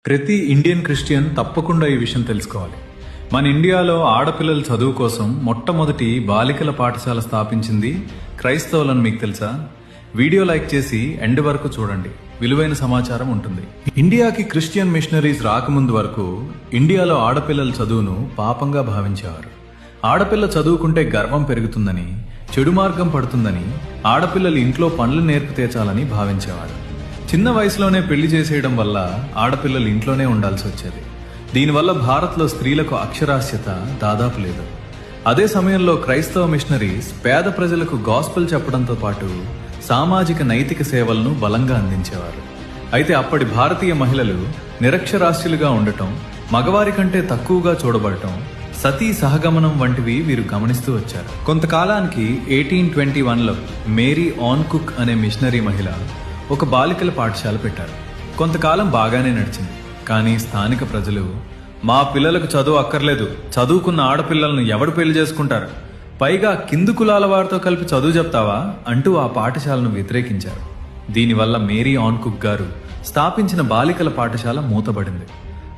ప్రతి Indian Christian తప్పకుండా ఈ విషయం తెలుసుకోవాలి. మన ఇండియాలో ఆడపిల్లల చదువు కోసం మొట్టమొదటి బాలికల పాఠశాల స్థాపించింది క్రైస్తవులని మీకు తెలుసా? వీడియో లైక్ చేసి ఎండ్ వరకు చూడండి, విలువైన సమాచారం ఉంటుంది. ఇండియాకి క్రిస్టియన్ మిషనరీస్ రాకముందు వరకు ఇండియాలో ఆడపిల్లల చదువును పాపంగా భావించేవారు. ఆడపిల్ల చదువుకుంటే గర్వం పెరుగుతుందని, చెడు మార్గం పడుతుందని, ఆడపిల్లలు ఇంట్లో పనులు నేర్పు తీర్చాలని భావించేవారు. చిన్న వయసులోనే పెళ్లి చేసేయడం వల్ల ఆడపిల్లలు ఇంట్లోనే ఉండాల్సి వచ్చేది. దీనివల్ల భారత్లో స్త్రీలకు అక్షరాస్యత దాదాపు లేదు. అదే సమయంలో క్రైస్తవ మిషనరీస్ పేద ప్రజలకు గాస్పెల్ చెప్పడంతో పాటు సామాజిక నైతిక సేవలను బలంగా అందించేవారు. అయితే అప్పటి భారతీయ మహిళలు నిరక్షరాస్యులుగా ఉండటం, మగవారి కంటే తక్కువగా చూడబడటం, సతీ సహగమనం వంటివి వీరు గమనిస్తూ వచ్చారు. కొంతకాలానికి 1821లో మేరీ ఆన్ కుక్ అనే మిషనరీ మహిళ ఒక బాలికల పాఠశాల పెట్టారు. కొంతకాలం బాగానే నడిచింది. కానీ స్థానిక ప్రజలు, మా పిల్లలకు చదువు అక్కర్లేదు, చదువుకున్న ఆడపిల్లలను ఎవడు పెళ్లి చేసుకుంటారు, పైగా కింది కులాల వారితో కలిపి చదువు చెప్తావా అంటూ ఆ పాఠశాలను వ్యతిరేకించారు. దీనివల్ల మేరీ ఆన్ కుక్ గారు స్థాపించిన బాలికల పాఠశాల మూతబడింది.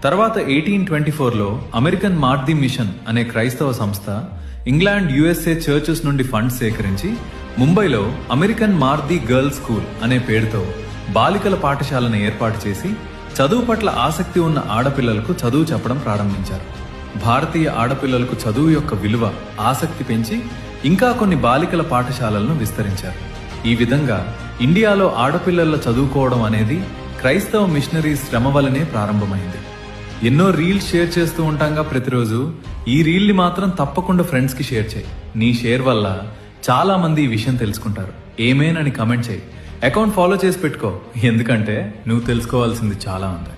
తర్వాత 1824లో అమెరికన్ మార్ది మిషన్ అనే క్రైస్తవ సంస్థ ఇంగ్లాండ్, USA చర్చెస్ నుండి ఫండ్స్ సేకరించి ముంబైలో అమెరికన్ మార్ది గర్ల్స్ స్కూల్ అనే పేరుతో బాలికల పాఠశాలను ఏర్పాటు చేసి చదువు పట్ల ఆసక్తి ఉన్న ఆడపిల్లలకు చదువు చెప్పడం ప్రారంభించారు. భారతీయ ఆడపిల్లలకు చదువు యొక్క విలువ, ఆసక్తి పెంచి ఇంకా కొన్ని బాలికల పాఠశాలలను విస్తరించారు. ఈ విధంగా ఇండియాలో ఆడపిల్లల చదువుకోవడం అనేది క్రైస్తవ మిషనరీస్ శ్రమ వల్లనే ప్రారంభమైంది. ఎన్నో రీల్స్ షేర్ చేస్తూ ఉంటాంగా ప్రతిరోజు. ఈ రీల్ని మాత్రం తప్పకుండా ఫ్రెండ్స్కి షేర్ చేయి. నీ షేర్ వల్ల చాలా మంది ఈ విషయం తెలుసుకుంటారు. ఏమేనని కమెంట్ చేయి. అకౌంట్ ఫాలో చేసి పెట్టుకో, ఎందుకంటే నువ్వు తెలుసుకోవాల్సింది చాలా ఉంది.